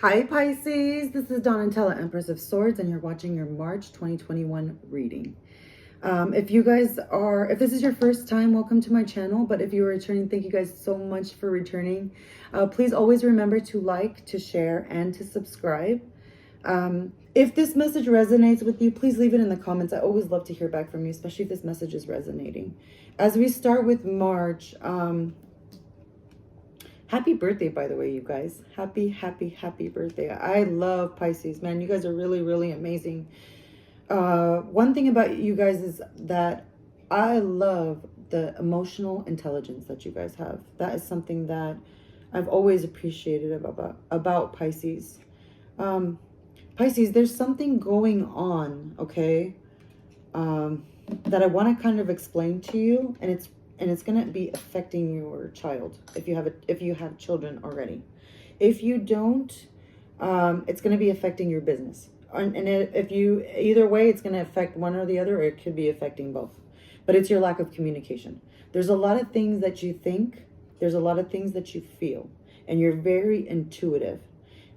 Hi Pisces, this is Donatella, Empress of Swords, and you're watching your March 2021 reading. If this is your first time, welcome to my channel. But if you're returning, thank you guys so much for returning. Please always remember to like, to share, and to subscribe. If this message resonates with you, please leave it in the comments. I always love to hear back from you, especially if this message is resonating. As we start with March, happy birthday, by the way, you guys. Happy birthday. I love Pisces, man. You guys are really, really amazing. One thing about you guys is that I love the emotional intelligence that you guys have. That is something that I've always appreciated about Pisces. Pisces, there's something going on, okay, that I want to kind of explain to you, and it's going to be affecting your child if you have children already. If you don't, it's going to be affecting your business. If you, either way, it's going to affect one or the other, or it could be affecting both. But it's your lack of communication. There's a lot of things that you think, there's a lot of things that you feel, and you're very intuitive.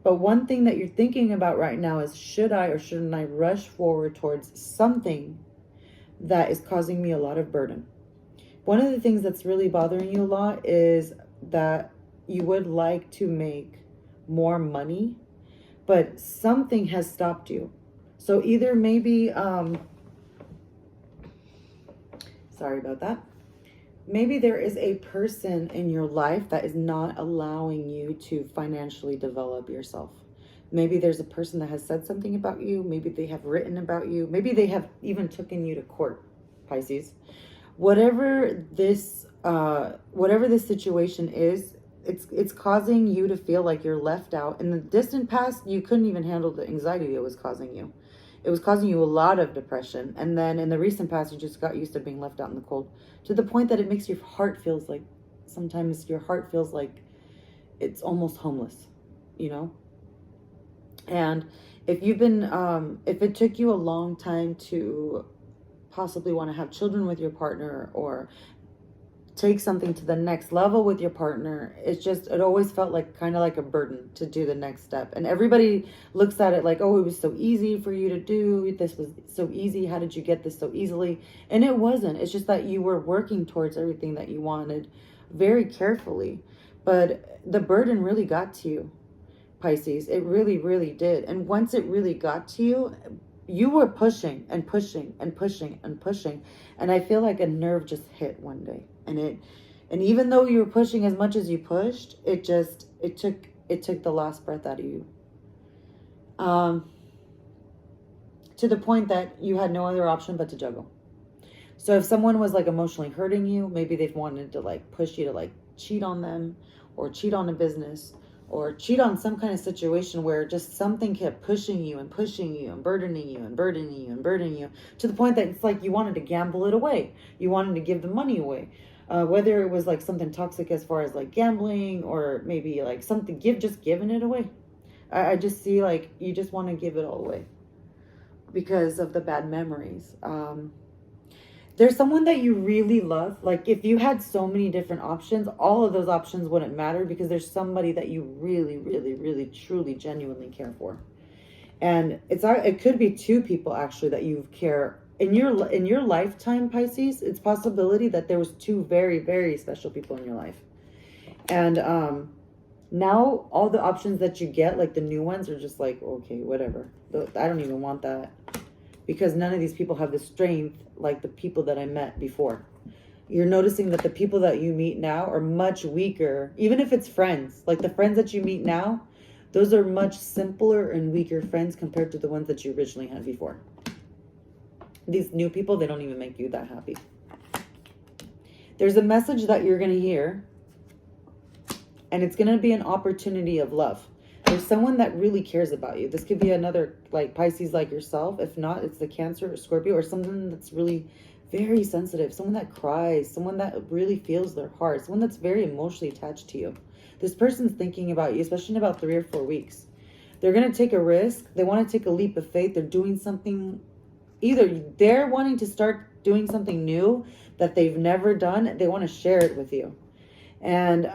But one thing that you're thinking about right now is, should I or shouldn't I rush forward towards something that is causing me a lot of burden? One of the things that's really bothering you a lot is that you would like to make more money, but something has stopped you. So either maybe, sorry about that. Maybe there is a person in your life that is not allowing you to financially develop yourself. Maybe there's a person that has said something about you. Maybe they have written about you. Maybe they have even taken you to court, Pisces. Whatever this situation is, it's causing you to feel like you're left out. In the distant past, you couldn't even handle the anxiety it was causing you. It was causing you a lot of depression. And then in the recent past, you just got used to being left out in the cold, to the point that it makes your heart feels like, sometimes your heart feels like it's almost homeless, you know? And if you've been, if it took you a long time to possibly want to have children with your partner, or take something to the next level with your partner, it always felt like kind of like a burden to do the next step. And everybody looks at it like, oh, it was so easy for you to do. This was so easy. How did you get this so easily? And it wasn't. It's just that you were working towards everything that you wanted very carefully. But the burden really got to you, Pisces. It really, really did. And once it really got to you, you were pushing and pushing and pushing and pushing. And I feel like a nerve just hit one day. And even though you were pushing as much as you pushed, it took the last breath out of you. To the point that you had no other option but to juggle. So if someone was like emotionally hurting you, maybe they've wanted to like push you to like cheat on them, or cheat on a business, or cheat on some kind of situation where just something kept pushing you and burdening you and burdening you and burdening you, to the point that it's like you wanted to gamble it away. You wanted to give the money away. Whether it was like something toxic as far as like gambling, or maybe like something, just giving it away. I just see like you just want to give it all away because of the bad memories. There's someone that you really love. Like if you had so many different options, all of those options wouldn't matter, because there's somebody that you really, really, really, truly, genuinely care for. And it could be two people actually that you care in your lifetime, Pisces. It's possibility that there was two very, very special people in your life. And now all the options that you get, like the new ones, are just like, okay, whatever. I don't even want that, because none of these people have the strength like the people that I met before. You're noticing that the people that you meet now are much weaker, even if it's friends. Like the friends that you meet now, those are much simpler and weaker friends compared to the ones that you originally had before. These new people, they don't even make you that happy. There's a message that you're going to hear, and it's going to be an opportunity of love. There's someone that really cares about you. This could be another like Pisces like yourself. If not, it's the Cancer or Scorpio, or someone that's really very sensitive, someone that cries, someone that really feels their heart, someone that's very emotionally attached to you. This person's thinking about you, especially in about 3 or 4 weeks. They're going to take a risk. They want to take a leap of faith. They're doing something. Either they're wanting to start doing something new that they've never done. They want to share it with you. And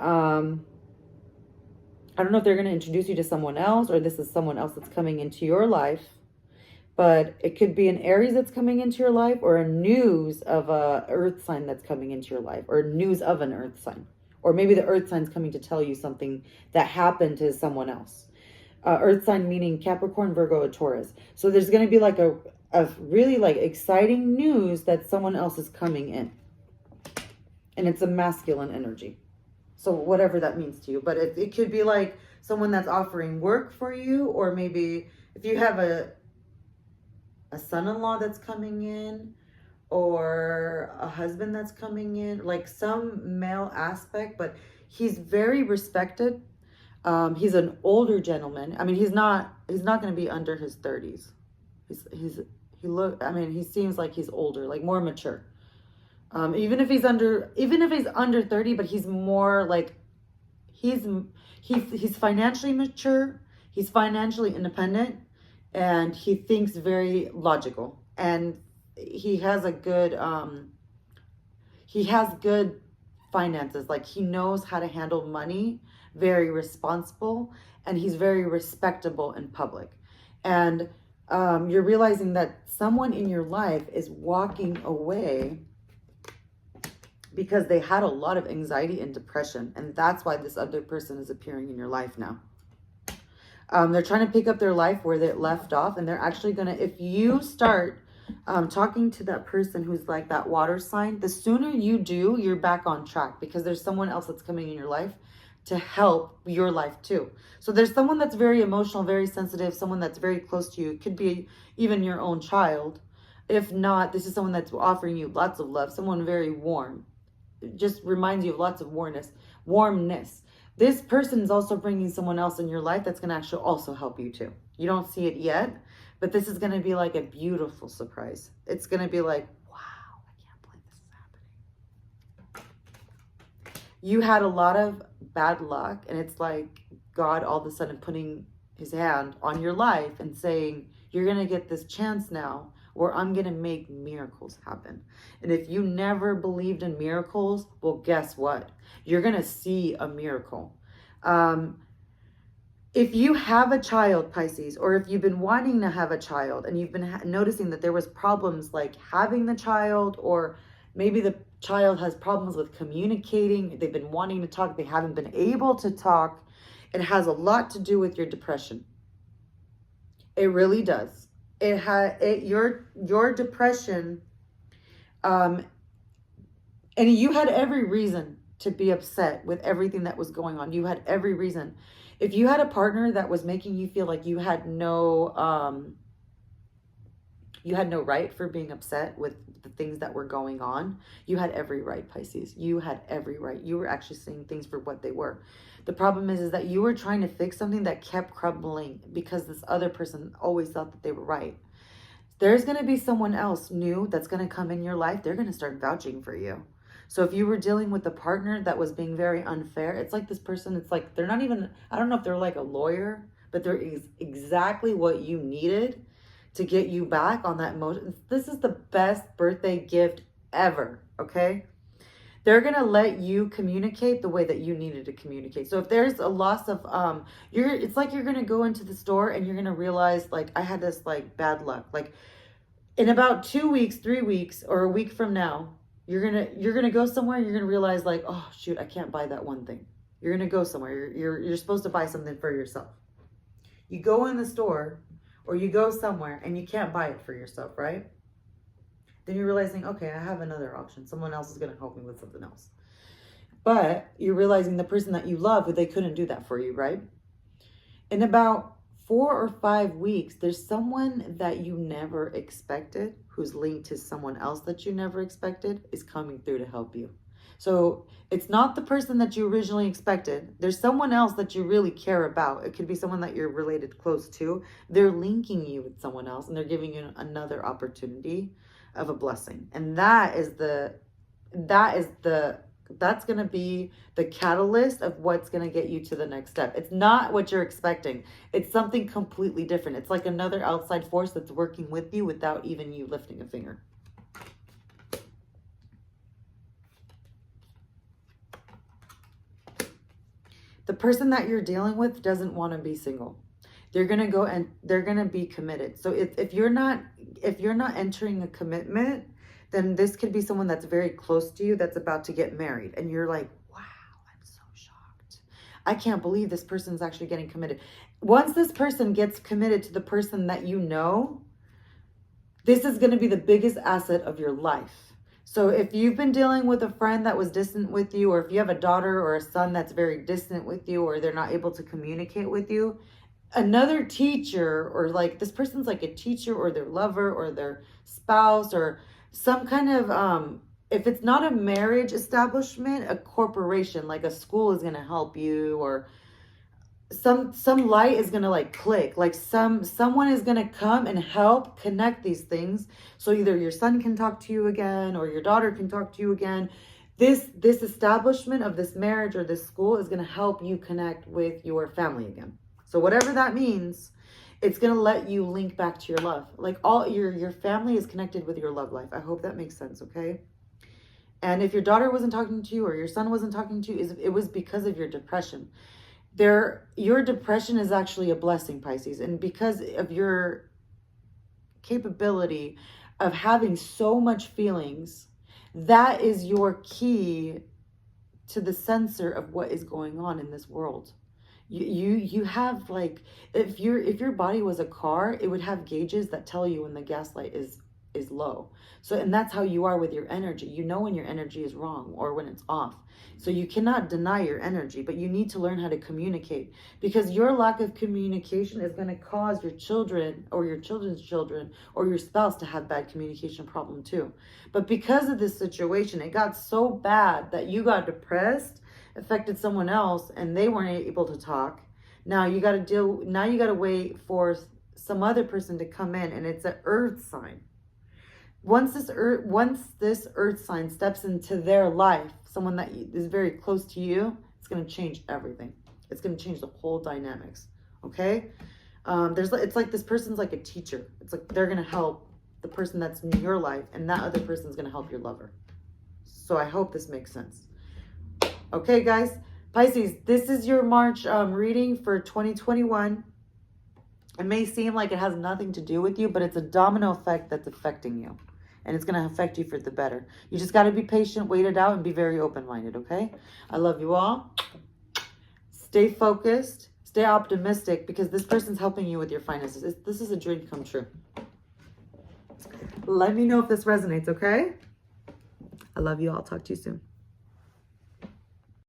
I don't know if they're going to introduce you to someone else, or this is someone else that's coming into your life. But it could be an Aries that's coming into your life, or a news of a earth sign that's coming into your life, or news of an earth sign. Or maybe the earth sign's coming to tell you something that happened to someone else. Earth sign meaning Capricorn, Virgo, or Taurus. So there's going to be like a really like exciting news that someone else is coming in. And it's a masculine energy. So whatever that means to you. But it could be like someone that's offering work for you, or maybe if you have a son-in-law that's coming in, or a husband that's coming in, like some male aspect, but he's very respected. He's an older gentleman. I mean, he's not going to be under his 30s. He seems like he's older, like more mature. Even if he's under 30, but he's more like, he's financially mature, he's financially independent, and he thinks very logical, and he has good finances. Like, he knows how to handle money, very responsible, and he's very respectable in public. And you're realizing that someone in your life is walking away because they had a lot of anxiety and depression, and that's why this other person is appearing in your life now. They're trying to pick up their life where they left off, and they're actually gonna, if you start talking to that person who's like that water sign, the sooner you do, you're back on track, because there's someone else that's coming in your life to help your life too. So there's someone that's very emotional, very sensitive, someone that's very close to you. It could be even your own child. If not, this is someone that's offering you lots of love, someone very warm. It just reminds you of lots of warmness. This person is also bringing someone else in your life that's going to actually also help you too. You don't see it yet, but this is going to be like a beautiful surprise. It's going to be like, wow, I can't believe this is happening. You had a lot of bad luck, and it's like God all of a sudden putting his hand on your life and saying, you're going to get this chance now where I'm going to make miracles happen. And if you never believed in miracles, well, guess what? You're going to see a miracle. If you have a child, Pisces, or if you've been wanting to have a child and you've been noticing that there was problems like having the child, or maybe the child has problems with communicating, they've been wanting to talk, they haven't been able to talk, it has a lot to do with your depression. It really does. Your depression, and you had every reason to be upset with everything that was going on. You had every reason. If you had a partner that was making you feel like you had no right for being upset with the things that were going on, you had every right, Pisces. You had every right. You were actually seeing things for what they were. The problem is that you were trying to fix something that kept crumbling because this other person always thought that they were right. There's going to be someone else new that's going to come in your life. They're going to start vouching for you. So if you were dealing with a partner that was being very unfair, it's like this person, it's like they're not even, I don't know if they're like a lawyer, but they're exactly what you needed to get you back on that emotion. This is the best birthday gift ever, okay? They're going to let you communicate the way that you needed to communicate. So if there's a loss of, it's like you're going to go into the store and you're going to realize, like, I had this like bad luck. Like, in about 2 weeks, 3 weeks, or a week from now, you're going to go somewhere and you're going to realize, like, oh shoot, I can't buy that one thing. You're going to go somewhere. You're supposed to buy something for yourself. You go in the store or you go somewhere and you can't buy it for yourself, right? Then you're realizing, okay, I have another option. Someone else is going to help me with something else. But you're realizing the person that you love, they couldn't do that for you, right? In about 4 or 5 weeks, there's someone that you never expected, who's linked to someone else that you never expected, is coming through to help you. So it's not the person that you originally expected. There's someone else that you really care about. It could be someone that you're related close to. They're linking you with someone else, and they're giving you another opportunity of a blessing. And that's going to be the catalyst of what's going to get you to the next step. It's not what you're expecting. It's something completely different. It's like another outside force that's working with you without even you lifting a finger. The person that you're dealing with doesn't want to be single. They're going to go and they're going to be committed. So if you're not entering a commitment, then this could be someone that's very close to you that's about to get married. And you're like, wow, I'm so shocked. I can't believe this person's actually getting committed. Once this person gets committed to the person that you know, this is going to be the biggest asset of your life. So if you've been dealing with a friend that was distant with you, or if you have a daughter or a son that's very distant with you, or they're not able to communicate with you, another teacher, or like this person's like a teacher or their lover or their spouse or some kind of, if it's not a marriage establishment, a corporation, like a school is going to help you, or some light is going to like click, like someone is going to come and help connect these things. So either your son can talk to you again, or your daughter can talk to you again. This establishment of this marriage or this school is going to help you connect with your family again. So whatever that means, it's going to let you link back to your love. Like all your family is connected with your love life. I hope that makes sense, okay? And if your daughter wasn't talking to you or your son wasn't talking to you, it was because of your depression. Your depression is actually a blessing, Pisces. And because of your capability of having so much feelings, that is your key to the censor of what is going on in this world. You have, like, if your body was a car, it would have gauges that tell you when the gas light is low. So, and that's how you are with your energy. You know when your energy is wrong or when it's off. So you cannot deny your energy, but you need to learn how to communicate, because your lack of communication is going to cause your children or your children's children or your spouse to have bad communication problem too. But because of this situation, it got so bad that you got depressed, affected someone else, and they weren't able to talk. Now you got to wait for some other person to come in, and it's an earth sign. Once this earth sign steps into their life, someone that is very close to you, it's going to change everything. It's going to change the whole dynamics. Okay? It's like this person's like a teacher. It's like they're going to help the person that's in your life, and that other person's going to help your lover. So I hope this makes sense. Okay, guys, Pisces, this is your March reading for 2021. It may seem like it has nothing to do with you, but it's a domino effect that's affecting you. And it's going to affect you for the better. You just got to be patient, wait it out, and be very open-minded, okay? I love you all. Stay focused. Stay optimistic, because this person's helping you with your finances. This is a dream come true. Let me know if this resonates, okay? I love you all. Talk to you soon.